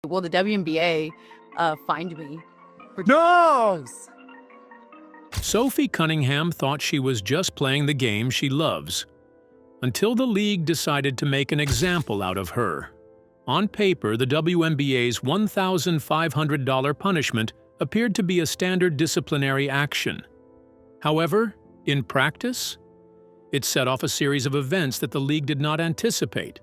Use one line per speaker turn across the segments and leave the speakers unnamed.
Well, the WNBA fined me for
No!
Sophie Cunningham thought she was just playing the game she loves, until the league decided to make an example out of her. On paper, the WNBA's $1,500 punishment appeared to be a standard disciplinary action. However, in practice, it set off a series of events that the league did not anticipate,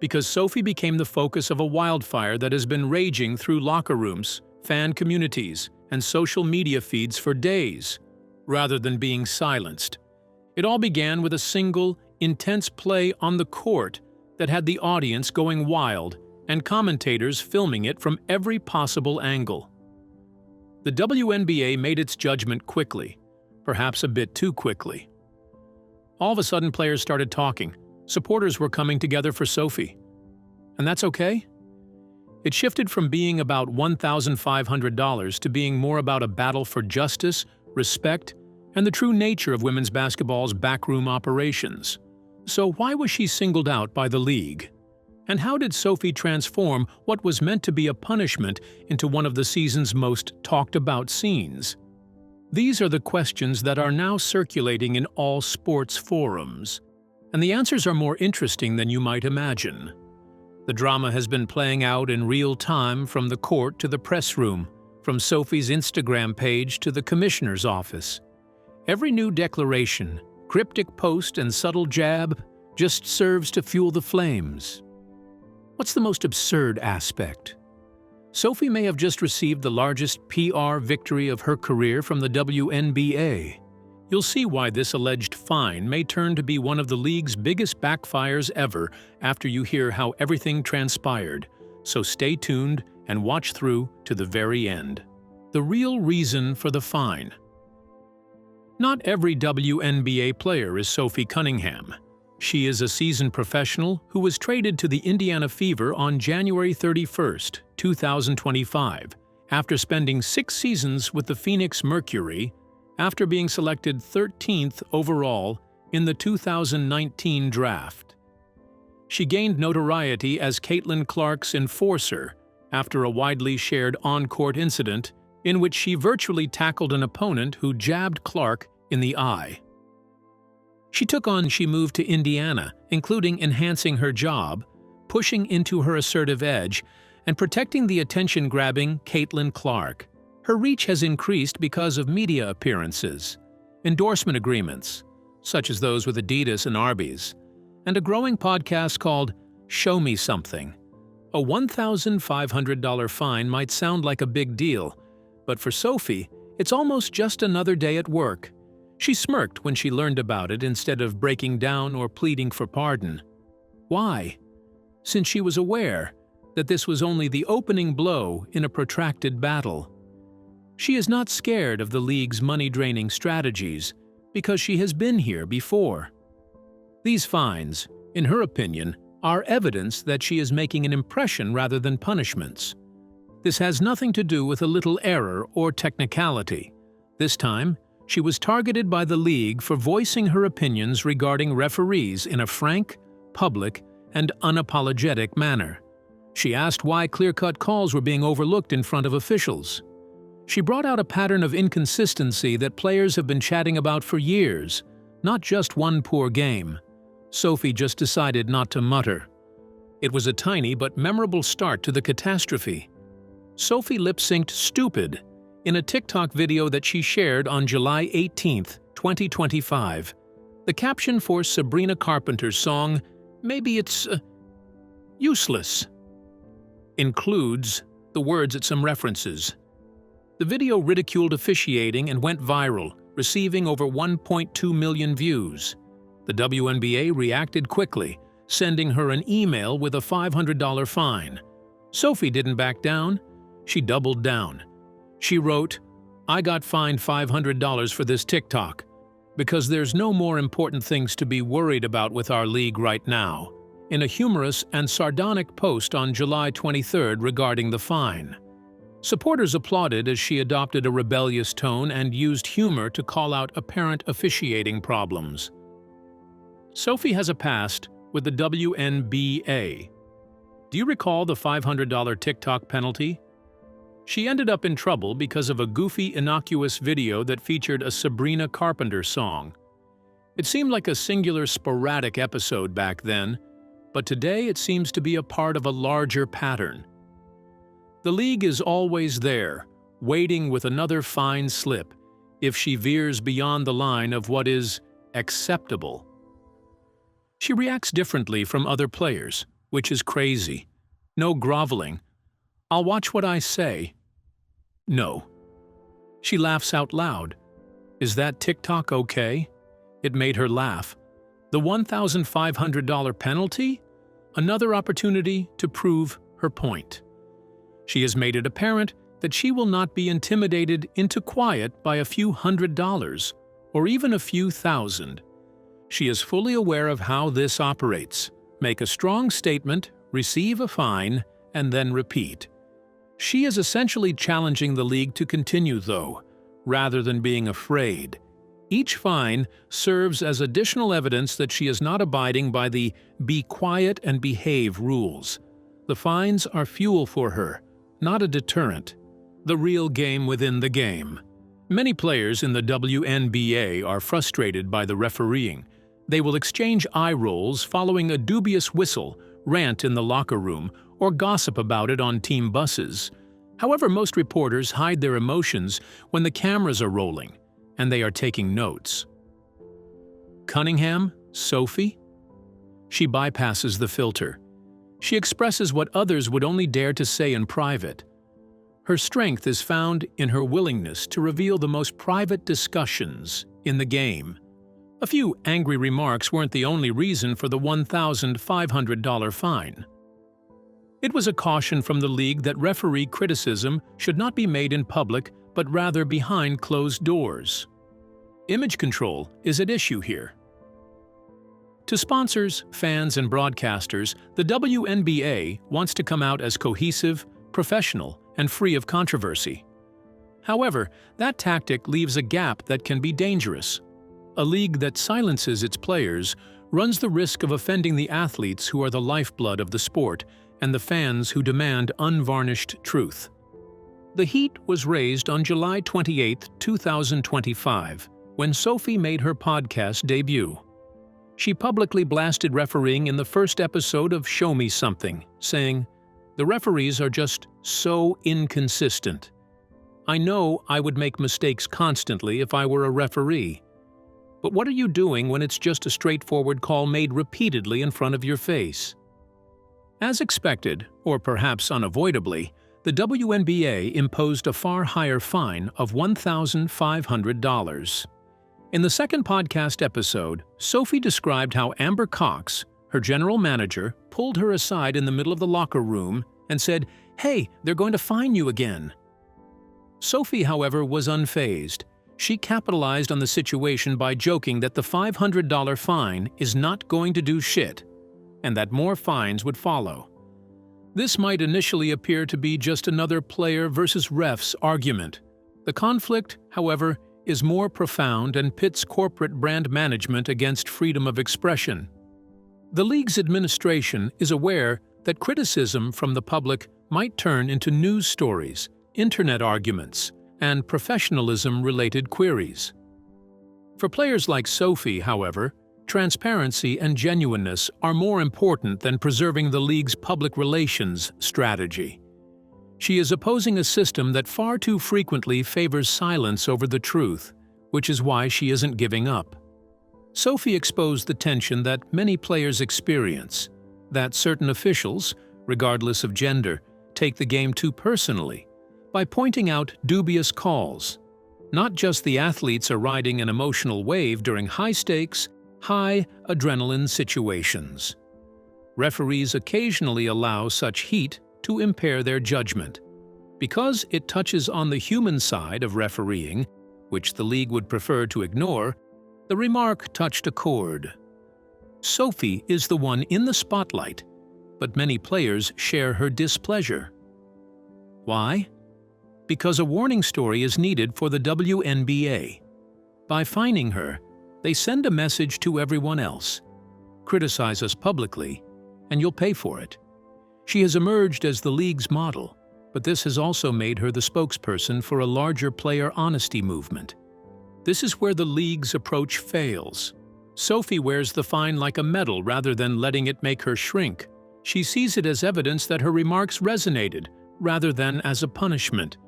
because Sophie became the focus of a wildfire that has been raging through locker rooms, fan communities, and social media feeds for days, rather than being silenced. It all began with a single, intense play on the court that had the audience going wild and commentators filming it from every possible angle. The WNBA made its judgment quickly, perhaps a bit too quickly. All of a sudden, players started talking. Supporters were coming together for Sophie. And that's okay? It shifted from being about $1,500 to being more about a battle for justice, respect, and the true nature of women's basketball's backroom operations. So why was she singled out by the league? And how did Sophie transform what was meant to be a punishment into one of the season's most talked-about scenes? These are the questions that are now circulating in all sports forums, and the answers are more interesting than you might imagine. The drama has been playing out in real time from the court to the press room, from Sophie's Instagram page to the commissioner's office. Every new declaration, cryptic post, and subtle jab just serves to fuel the flames. What's the most absurd aspect? Sophie may have just received the largest PR victory of her career from the WNBA. You'll see why this alleged fine may turn to be one of the league's biggest backfires ever after you hear how everything transpired, so stay tuned and watch through to the very end. The real reason for the fine. Not every WNBA player is Sophie Cunningham. She is a seasoned professional who was traded to the Indiana Fever on January 31, 2025, after spending 6 seasons with the Phoenix Mercury, after being selected 13th overall in the 2019 draft. She gained notoriety as Caitlin Clark's enforcer after a widely shared on-court incident in which she virtually tackled an opponent who jabbed Clark in the eye. She moved to Indiana, including enhancing her job, pushing into her assertive edge, and protecting the attention-grabbing Caitlin Clark. Her reach has increased because of media appearances, endorsement agreements, such as those with Adidas and Arby's, and a growing podcast called Show Me Something. A $1,500 fine might sound like a big deal, but for Sophie, it's almost just another day at work. She smirked when she learned about it instead of breaking down or pleading for pardon. Why? Since she was aware that this was only the opening blow in a protracted battle. She is not scared of the league's money-draining strategies because she has been here before. These fines, in her opinion, are evidence that she is making an impression rather than punishments. This has nothing to do with a little error or technicality. This time, she was targeted by the league for voicing her opinions regarding referees in a frank, public, and unapologetic manner. She asked why clear-cut calls were being overlooked in front of officials. She brought out a pattern of inconsistency that players have been chatting about for years, not just one poor game. Sophie just decided not to mutter. It was a tiny but memorable start to the catastrophe. Sophie lip-synced "Stupid" in a TikTok video that she shared on July 18, 2025. The caption for Sabrina Carpenter's song, "Maybe It's Useless," includes the words at some references. The video ridiculed officiating and went viral, receiving over 1.2 million views. The WNBA reacted quickly, sending her an email with a $500 fine. Sophie didn't back down. She doubled down. She wrote, "I got fined $500 for this TikTok, because there's no more important things to be worried about with our league right now," in a humorous and sardonic post on July 23 regarding the fine. Supporters applauded as she adopted a rebellious tone and used humor to call out apparent officiating problems. Sophie has a past with the WNBA. Do you recall the $500 TikTok penalty? She ended up in trouble because of a goofy, innocuous video that featured a Sabrina Carpenter song. It seemed like a singular, sporadic episode back then, but today it seems to be a part of a larger pattern. The league is always there, waiting with another fine slip if she veers beyond the line of what is acceptable. She reacts differently from other players, which is crazy. No groveling. I'll watch what I say. No. She laughs out loud. Is that TikTok okay? It made her laugh. The $1,500 penalty? Another opportunity to prove her point. She has made it apparent that she will not be intimidated into quiet by a few $100 or even a few thousand. She is fully aware of how this operates. Make a strong statement, receive a fine, and then repeat. She is essentially challenging the league to continue, though, rather than being afraid. Each fine serves as additional evidence that she is not abiding by the "be quiet and behave" rules. The fines are fuel for her, not a deterrent. The real game within the game. Many players in the WNBA are frustrated by the refereeing. They will exchange eye rolls following a dubious whistle, rant in the locker room, or gossip about it on team buses. However, most reporters hide their emotions when the cameras are rolling, and they are taking notes. Cunningham, Sophie? She bypasses the filter. She expresses what others would only dare to say in private. Her strength is found in her willingness to reveal the most private discussions in the game. A few angry remarks weren't the only reason for the $1,500 fine. It was a caution from the league that referee criticism should not be made in public, but rather behind closed doors. Image control is at issue here. To sponsors, fans, and broadcasters, the WNBA wants to come out as cohesive, professional, and free of controversy. However, that tactic leaves a gap that can be dangerous. A league that silences its players runs the risk of offending the athletes who are the lifeblood of the sport and the fans who demand unvarnished truth. The heat was raised on July 28, 2025, when Sophie made her podcast debut. She publicly blasted refereeing in the first episode of Show Me Something, saying, "The referees are just so inconsistent. I know I would make mistakes constantly if I were a referee. But what are you doing when it's just a straightforward call made repeatedly in front of your face?" As expected, or perhaps unavoidably, the WNBA imposed a far higher fine of $1,500. In the second podcast episode, Sophie described how Amber Cox, her general manager, pulled her aside in the middle of the locker room and said, "Hey, they're going to fine you again." Sophie, however, was unfazed. She capitalized on the situation by joking that the $500 fine is not going to do shit, and that more fines would follow. This might initially appear to be just another player versus refs argument. The conflict, however, is more profound and pits corporate brand management against freedom of expression. The league's administration is aware that criticism from the public might turn into news stories, internet arguments, and professionalism-related queries. For players like Sophie, however, transparency and genuineness are more important than preserving the league's public relations strategy. She is opposing a system that far too frequently favors silence over the truth, which is why she isn't giving up. Sophie exposed the tension that many players experience, that certain officials, regardless of gender, take the game too personally, by pointing out dubious calls. Not just the athletes are riding an emotional wave during high-stakes, high-adrenaline situations. Referees occasionally allow such heat to impair their judgment. Because it touches on the human side of refereeing, which the league would prefer to ignore, the remark touched a chord. Sophie is the one in the spotlight, but many players share her displeasure. Why? Because a warning story is needed for the WNBA. By fining her, they send a message to everyone else. Criticize us publicly, and you'll pay for it. She has emerged as the league's model, but this has also made her the spokesperson for a larger player honesty movement. This is where the league's approach fails. Sophie wears the fine like a medal rather than letting it make her shrink. She sees it as evidence that her remarks resonated, rather than as a punishment.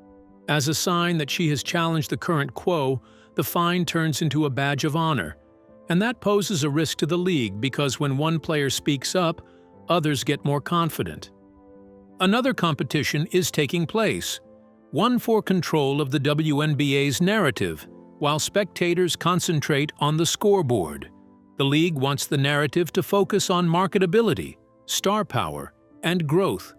As a sign that she has challenged the current quo, the fine turns into a badge of honor. And that poses a risk to the league because when one player speaks up, others get more confident. Another competition is taking place, one for control of the WNBA's narrative, while spectators concentrate on the scoreboard. The league wants the narrative to focus on marketability, star power, and growth.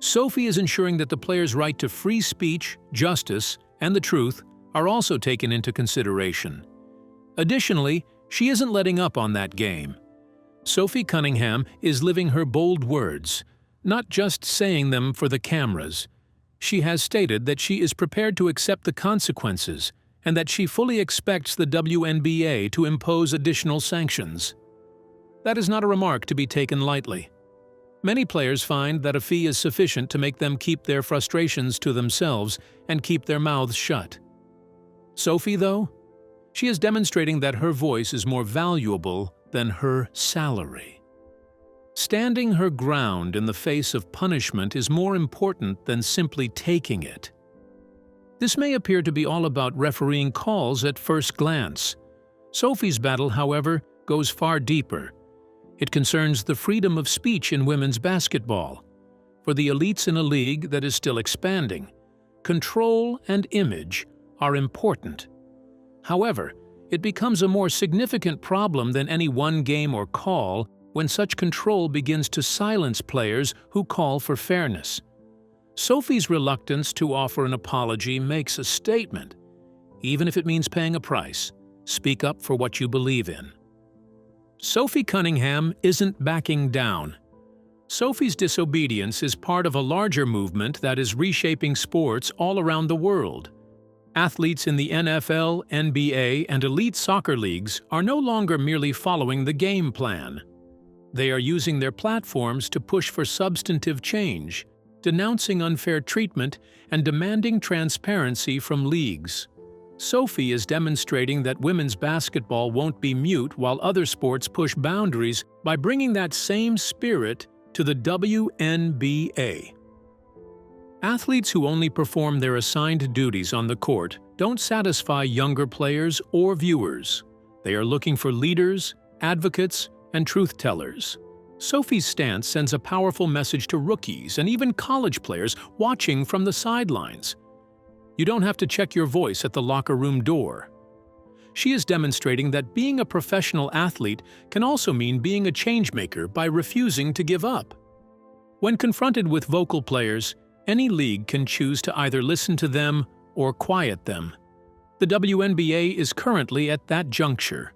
Sophie is ensuring that the players' right to free speech, justice, and the truth are also taken into consideration. Additionally, she isn't letting up on that game. Sophie Cunningham is living her bold words, not just saying them for the cameras. She has stated that she is prepared to accept the consequences and that she fully expects the WNBA to impose additional sanctions. That is not a remark to be taken lightly. Many players find that a fee is sufficient to make them keep their frustrations to themselves and keep their mouths shut. Sophie, though, she is demonstrating that her voice is more valuable than her salary. Standing her ground in the face of punishment is more important than simply taking it. This may appear to be all about refereeing calls at first glance. Sophie's battle, however, goes far deeper. It concerns the freedom of speech in women's basketball. For the elites in a league that is still expanding, control and image are important. However, it becomes a more significant problem than any one game or call when such control begins to silence players who call for fairness. Sophie's reluctance to offer an apology makes a statement. Even if it means paying a price, speak up for what you believe in. Sophie Cunningham isn't backing down. Sophie's disobedience is part of a larger movement that is reshaping sports all around the world. Athletes in the NFL, NBA, and elite soccer leagues are no longer merely following the game plan. They are using their platforms to push for substantive change, denouncing unfair treatment and demanding transparency from leagues. Sophie is demonstrating that women's basketball won't be mute while other sports push boundaries by bringing that same spirit to the WNBA. Athletes who only perform their assigned duties on the court don't satisfy younger players or viewers. They are looking for leaders, advocates, and truth-tellers. Sophie's stance sends a powerful message to rookies and even college players watching from the sidelines. You don't have to check your voice at the locker room door. She is demonstrating that being a professional athlete can also mean being a changemaker by refusing to give up. When confronted with vocal players, any league can choose to either listen to them or quiet them. The WNBA is currently at that juncture.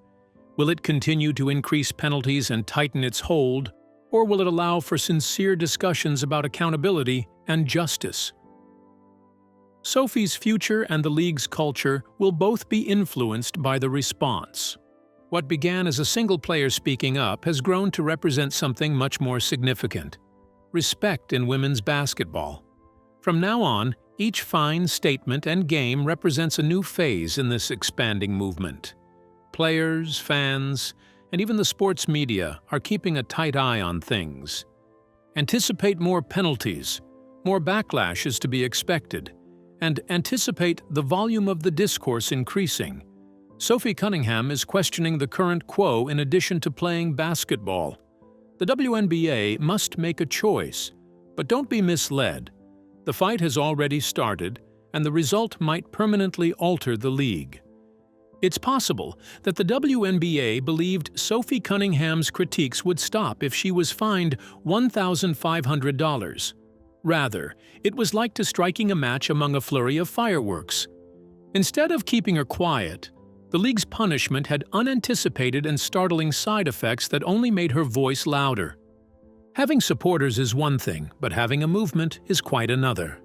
Will it continue to increase penalties and tighten its hold, or will it allow for sincere discussions about accountability and justice? Sophie's future and the league's culture will both be influenced by the response. What began as a single player speaking up has grown to represent something much more significant: respect in women's basketball. From now on, each fine, statement, and game represents a new phase in this expanding movement. Players, fans, and even the sports media are keeping a tight eye on things. Anticipate more penalties, more backlash is to be expected, and anticipate the volume of the discourse increasing. Sophie Cunningham is questioning the current quo in addition to playing basketball. The WNBA must make a choice, but don't be misled. The fight has already started, and the result might permanently alter the league. It's possible that the WNBA believed Sophie Cunningham's critiques would stop if she was fined $1,500. Rather, it was like to striking a match among a flurry of fireworks. Instead of keeping her quiet, the league's punishment had unanticipated and startling side effects that only made her voice louder. Having supporters is one thing, but having a movement is quite another.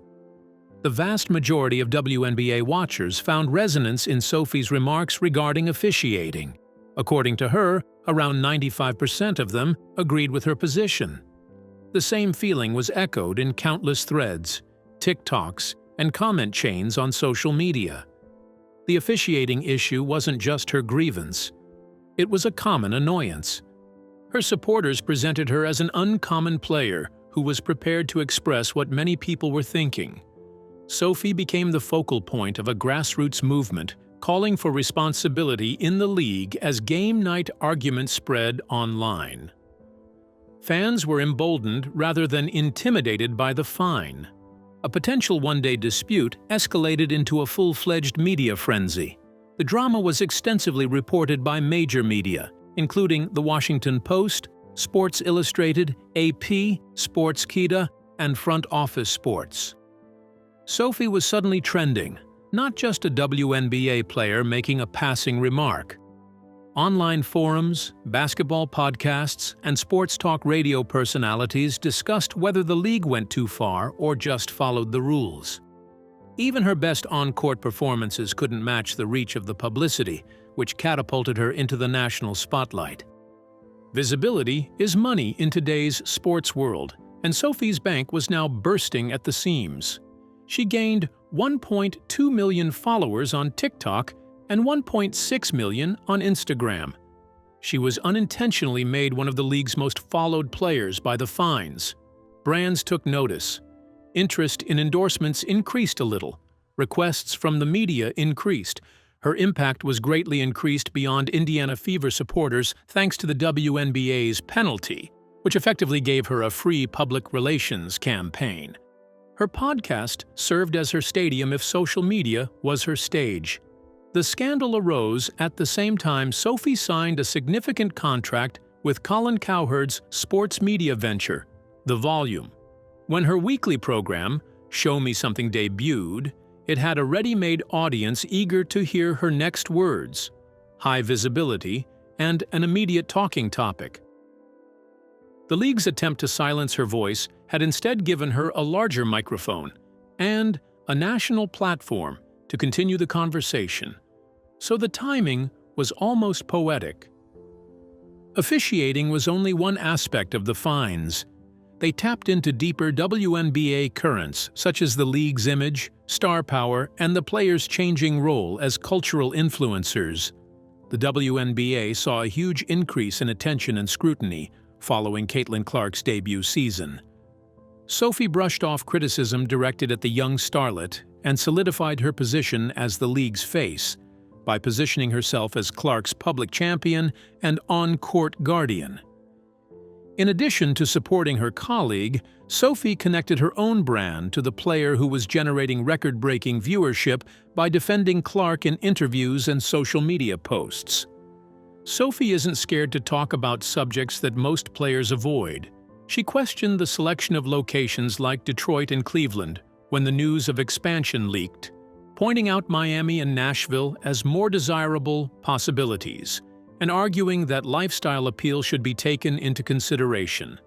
The vast majority of WNBA watchers found resonance in Sophie's remarks regarding officiating. According to her, around 95% of them agreed with her position. The same feeling was echoed in countless threads, TikToks, and comment chains on social media. The officiating issue wasn't just her grievance. It was a common annoyance. Her supporters presented her as an uncommon player who was prepared to express what many people were thinking. Sophie became the focal point of a grassroots movement calling for responsibility in the league as game night arguments spread online. Fans were emboldened rather than intimidated by the fine. A potential one-day dispute escalated into a full-fledged media frenzy. The drama was extensively reported by major media, including The Washington Post, Sports Illustrated, AP, Sportskeeda, and Front Office Sports. Sophie was suddenly trending, not just a WNBA player making a passing remark. Online forums, basketball podcasts, and sports talk radio personalities discussed whether the league went too far or just followed the rules. Even her best on-court performances couldn't match the reach of the publicity, which catapulted her into the national spotlight. Visibility is money in today's sports world, and Sophie's bank was now bursting at the seams. She gained 1.2 million followers on TikTok and 1.6 million on Instagram. She was unintentionally made one of the league's most followed players by the fines. Brands took notice. Interest in endorsements increased a little. Requests from the media increased. Her impact was greatly increased beyond Indiana Fever supporters thanks to the WNBA's penalty, which effectively gave her a free public relations campaign. Her podcast served as her stadium if social media was her stage. The scandal arose at the same time Sophie signed a significant contract with Colin Cowherd's sports media venture, The Volume. When her weekly program, Show Me Something, debuted, it had a ready-made audience eager to hear her next words, high visibility, and an immediate talking topic. The league's attempt to silence her voice had instead given her a larger microphone and a national platform to continue the conversation. So the timing was almost poetic. Officiating was only one aspect of the fines. They tapped into deeper WNBA currents such as the league's image, star power, and the players' changing role as cultural influencers. The WNBA saw a huge increase in attention and scrutiny following Caitlin Clark's debut season. Sophie brushed off criticism directed at the young starlet and solidified her position as the league's face by positioning herself as Clark's public champion and on-court guardian. In addition to supporting her colleague, Sophie connected her own brand to the player who was generating record-breaking viewership by defending Clark in interviews and social media posts. Sophie isn't scared to talk about subjects that most players avoid. She questioned the selection of locations like Detroit and Cleveland when the news of expansion leaked, pointing out Miami and Nashville as more desirable possibilities, and arguing that lifestyle appeal should be taken into consideration.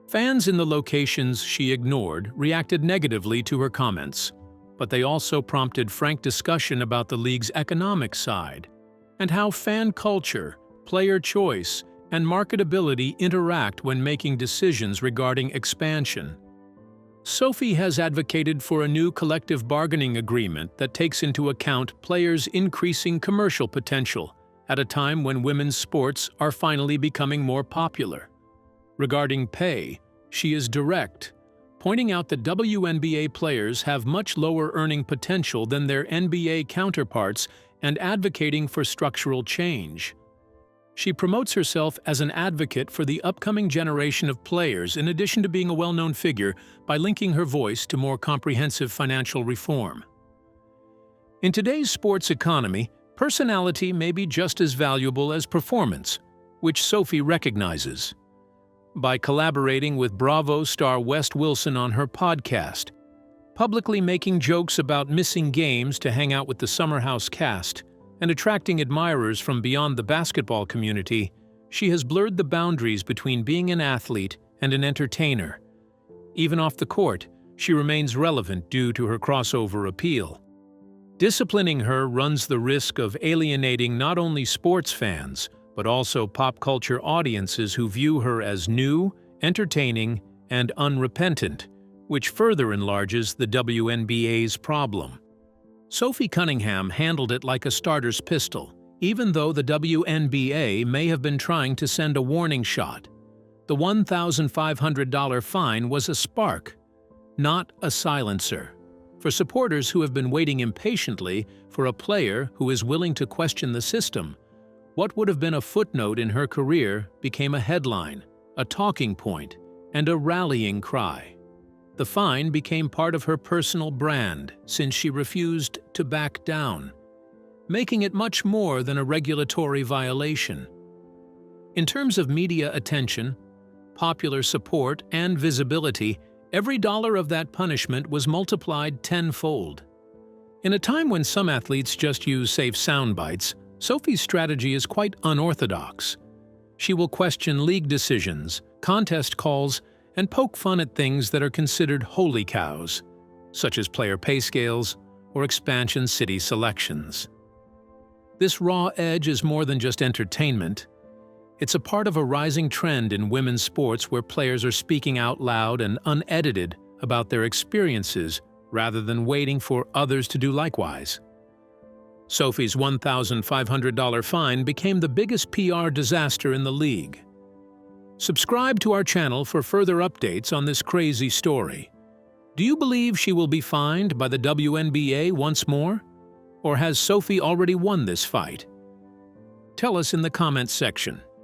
Fans in the locations she ignored reacted negatively to her comments, but they also prompted frank discussion about the league's economic side and how fan culture, player choice, and marketability interact when making decisions regarding expansion. Sophie has advocated for a new collective bargaining agreement that takes into account players' increasing commercial potential at a time when women's sports are finally becoming more popular. Regarding pay, she is direct, pointing out that WNBA players have much lower earning potential than their NBA counterparts and advocating for structural change. She promotes herself as an advocate for the upcoming generation of players in addition to being a well-known figure by linking her voice to more comprehensive financial reform. In today's sports economy, personality may be just as valuable as performance, which Sophie recognizes. By collaborating with Bravo star West Wilson on her podcast, publicly making jokes about missing games to hang out with the Summer House cast, and attracting admirers from beyond the basketball community, she has blurred the boundaries between being an athlete and an entertainer. Even off the court, she remains relevant due to her crossover appeal. Disciplining her runs the risk of alienating not only sports fans, but also pop culture audiences who view her as new, entertaining, and unrepentant, which further enlarges the WNBA's problem. Sophie Cunningham handled it like a starter's pistol, even though the WNBA may have been trying to send a warning shot. The $1,500 fine was a spark, not a silencer. For supporters who have been waiting impatiently for a player who is willing to question the system, what would have been a footnote in her career became a headline, a talking point, and a rallying cry. The fine became part of her personal brand since she refused to back down, making it much more than a regulatory violation. In terms of media attention, popular support, and visibility, every dollar of that punishment was multiplied tenfold. In a time when some athletes just use safe sound bites, Sophie's strategy is quite unorthodox. She will question league decisions, contest calls, and poke fun at things that are considered holy cows, such as player pay scales or expansion city selections. This raw edge is more than just entertainment. It's a part of a rising trend in women's sports where players are speaking out loud and unedited about their experiences rather than waiting for others to do likewise. Sophie's $1,500 fine became the biggest PR disaster in the league. Subscribe to our channel for further updates on this crazy story. Do you believe she will be fined by the WNBA once more? Or has Sophie already won this fight? Tell us in the comments section.